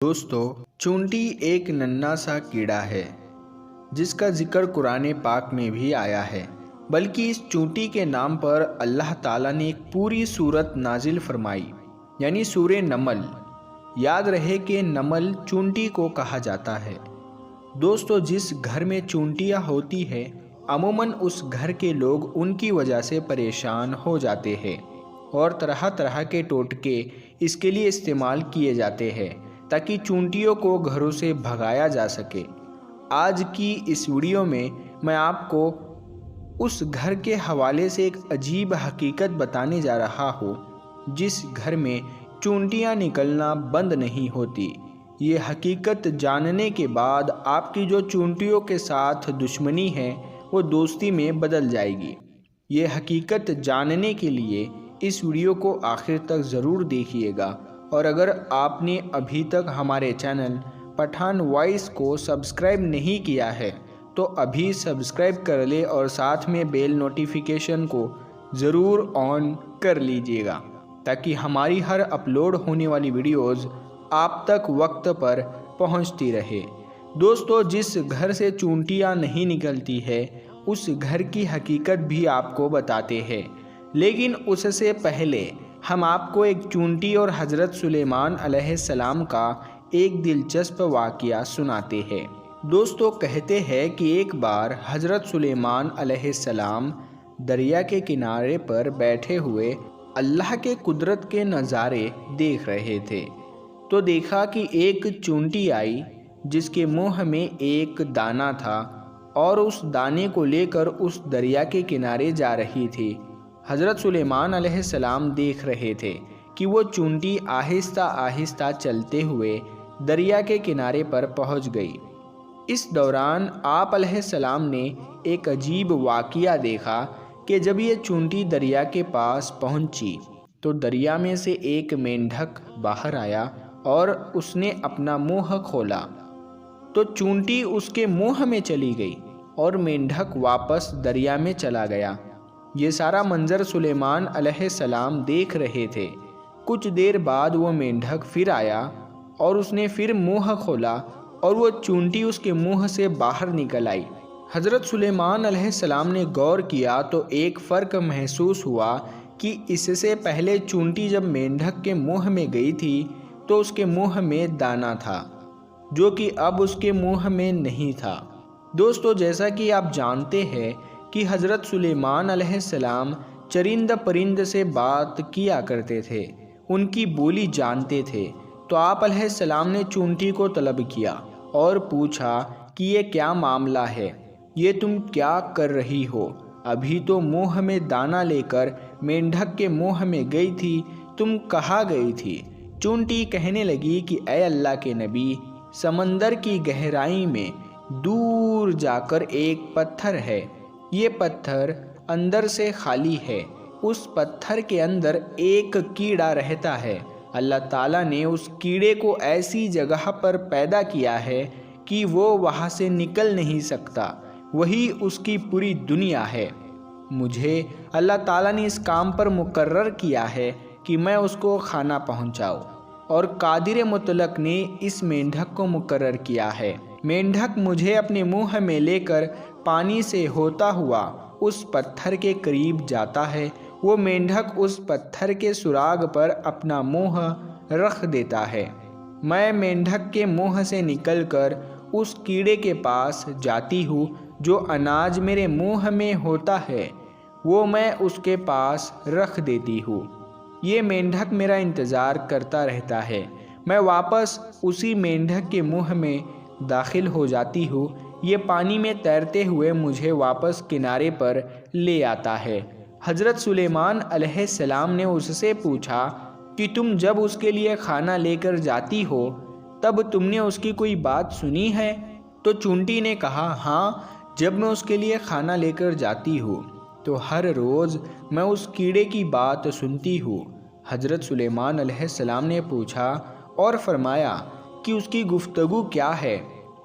दोस्तों, चूंटी एक नन्हा सा कीड़ा है जिसका जिक्र कुरान पाक में भी आया है। बल्कि इस चूंटी के नाम पर अल्लाह ताला ने एक पूरी सूरत नाजिल फरमाई, यानी सूरे नमल। याद रहे कि नमल चूंटी को कहा जाता है। दोस्तों, जिस घर में चूंटियाँ होती है अमूमन उस घर के लोग उनकी वजह से परेशान हो जाते हैं और तरह तरह के टोटके इसके लिए इस्तेमाल किए जाते हैं ताकि चूंटियों को घरों से भगाया जा सके। आज की इस वीडियो में मैं आपको उस घर के हवाले से एक अजीब हकीकत बताने जा रहा हूँ जिस घर में चूंटियाँ निकलना बंद नहीं होती। ये हकीकत जानने के बाद आपकी जो चूंटियों के साथ दुश्मनी है वो दोस्ती में बदल जाएगी। ये हकीकत जानने के लिए इस वीडियो को आखिर तक ज़रूर देखिएगा। और अगर आपने अभी तक हमारे चैनल पठान वॉइस को सब्सक्राइब नहीं किया है तो अभी सब्सक्राइब कर ले और साथ में बेल नोटिफिकेशन को ज़रूर ऑन कर लीजिएगा ताकि हमारी हर अपलोड होने वाली वीडियोज़ आप तक वक्त पर पहुंचती रहे। दोस्तों, जिस घर से चूंटियां नहीं निकलती है उस घर की हकीकत भी आपको बताते हैं, लेकिन उससे पहले हम आपको एक चूंटी और हज़रत सुलेमान अलैहिस्सलाम का एक दिलचस्प वाक़या सुनाते हैं। दोस्तों, कहते हैं कि एक बार हज़रत सुलेमान अलैहिस्सलाम दरिया के किनारे पर बैठे हुए अल्लाह के कुदरत के नज़ारे देख रहे थे तो देखा कि एक चूंटी आई जिसके मुंह में एक दाना था और उस दाने को लेकर उस दरिया के किनारे जा रही थी। हज़रत सुलेमान अलैहिस्सलाम देख रहे थे कि वो चूंटी आहिस्ता आहिस्ता चलते हुए दरिया के किनारे पर पहुंच गई। इस दौरान आप अलैहिस्सलाम ने एक अजीब वाक़या देखा कि जब ये चूंटी दरिया के पास पहुंची तो दरिया में से एक मेंढक बाहर आया और उसने अपना मुंह खोला तो चूंटी उसके मुंह में चली गई और मेंढक वापस दरिया में चला गया। ये सारा मंजर सुलेमान अलैहिस्सलाम देख रहे थे। कुछ देर बाद वो मेंढक फिर आया और उसने फिर मुंह खोला और वो चूंटी उसके मुंह से बाहर निकल आई। हज़रत सुलेमान अलैहिस्सलाम ने गौर किया तो एक फ़र्क महसूस हुआ कि इससे पहले चूंटी जब मेंढक के मुंह में गई थी तो उसके मुंह में दाना था जो कि अब उसके मुंह में नहीं था। दोस्तों, जैसा कि आप जानते हैं कि हज़रत सुलेमान अलैहिस्सलाम चरिंद परिंद से बात किया करते थे, उनकी बोली जानते थे। तो आप अलैहिस्सलाम ने चूंटी को तलब किया और पूछा कि ये क्या मामला है, ये तुम क्या कर रही हो? अभी तो मुंह में दाना लेकर मेंढक के मुंह में गई थी, तुम कहाँ गई थी? चूंटी कहने लगी कि ऐ अल्लाह के नबी, समंदर की गहराई में दूर जाकर एक पत्थर है, ये पत्थर अंदर से खाली है, उस पत्थर के अंदर एक कीड़ा रहता है। अल्लाह ताला ने उस कीड़े को ऐसी जगह पर पैदा किया है कि वो वहाँ से निकल नहीं सकता, वही उसकी पूरी दुनिया है। मुझे अल्लाह ताला ने इस काम पर मुकर्रर किया है कि मैं उसको खाना पहुँचाऊँ और कादिर मुतलक ने इस मेंढक को मुकर्रर किया है। मेंढक मुझे अपने मुंह में लेकर पानी से होता हुआ उस पत्थर के करीब जाता है। वो मेंढक उस पत्थर के सुराग पर अपना मुंह रख देता है। मैं मेंढक के मुंह से निकलकर उस कीड़े के पास जाती हूँ जो अनाज मेरे मुंह में होता है, वो मैं उसके पास रख देती हूँ। ये मेंढक मेरा इंतज़ार करता रहता है। मैं वापस उसी मेंढक के मुंह में दाखिल हो जाती हूँ। ये पानी में तैरते हुए मुझे वापस किनारे पर ले आता है। हज़रत सुलेमान अलैहिस्सलाम ने उससे पूछा कि तुम जब उसके लिए खाना लेकर जाती हो तब तुमने उसकी कोई बात सुनी है? तो चूंटी ने कहा, हाँ, जब मैं उसके लिए खाना लेकर जाती हूँ तो हर रोज़ मैं उस कीड़े की बात सुनती हूँ। हज़रत सुलेमान अलैहिस्सलाम ने पूछा और फरमाया कि उसकी गुफ्तगू क्या है,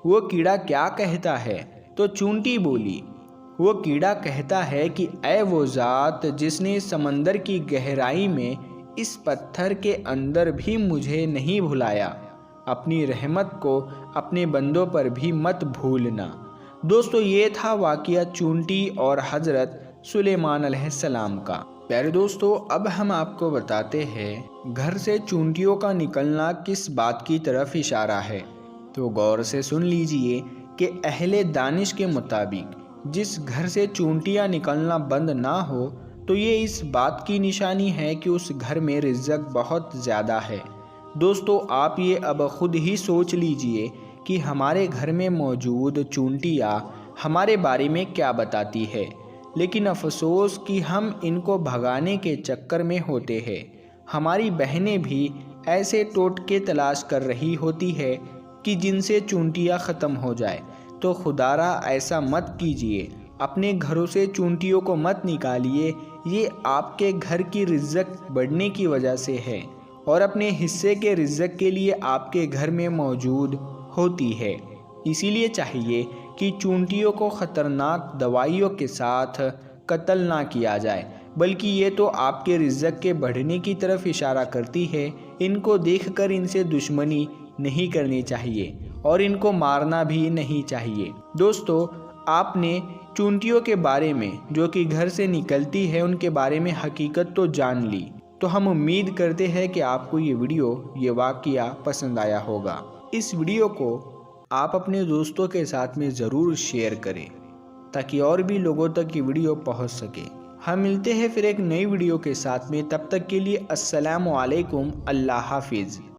वो कीड़ा क्या कहता है? तो चूंटी बोली, वो कीड़ा कहता है कि ऐ वो ज़ात जिसने समंदर की गहराई में इस पत्थर के अंदर भी मुझे नहीं भुलाया, अपनी रहमत को अपने बंदों पर भी मत भूलना। दोस्तों, ये था वाक़या चूंटी और हज़रत सुलेमान अलैहिस्सलाम का। प्यारे दोस्तों, अब हम आपको बताते हैं घर से चूंटियों का निकलना किस बात की तरफ इशारा है। तो गौर से सुन लीजिए कि अहले दानिश के मुताबिक जिस घर से चूंटियाँ निकलना बंद ना हो तो ये इस बात की निशानी है कि उस घर में रिज़्क़ बहुत ज़्यादा है। दोस्तों, आप ये अब ख़ुद ही सोच लीजिए कि हमारे घर में मौजूद चूंटियाँ हमारे बारे में क्या बताती है, लेकिन अफसोस कि हम इनको भगाने के चक्कर में होते हैं। हमारी बहनें भी ऐसे टोटके तलाश कर रही होती है कि जिनसे चूंटियाँ ख़त्म हो जाए। तो खुदारा ऐसा मत कीजिए, अपने घरों से चूंटियों को मत निकालिए। ये आपके घर की रिज़्क़ बढ़ने की वजह से है और अपने हिस्से के रिज़्क़ के लिए आपके घर में मौजूद होती है। इसीलिए चाहिए कि चूंटियों को ख़तरनाक दवाइयों के साथ कत्ल ना किया जाए, बल्कि ये तो आपके रिज़्क़ के बढ़ने की तरफ इशारा करती है। इनको देखकर इनसे दुश्मनी नहीं करनी चाहिए और इनको मारना भी नहीं चाहिए। दोस्तों, आपने चूंटियों के बारे में जो कि घर से निकलती है उनके बारे में हकीकत तो जान ली। तो हम उम्मीद करते हैं कि आपको ये वाक़या पसंद आया होगा। इस वीडियो को आप अपने दोस्तों के साथ में ज़रूर शेयर करें ताकि और भी लोगों तक ये वीडियो पहुंच सके। हम मिलते हैं फिर एक नई वीडियो के साथ में, तब तक के लिए अस्सलामु अलैकुम, अल्लाह हाफिज़।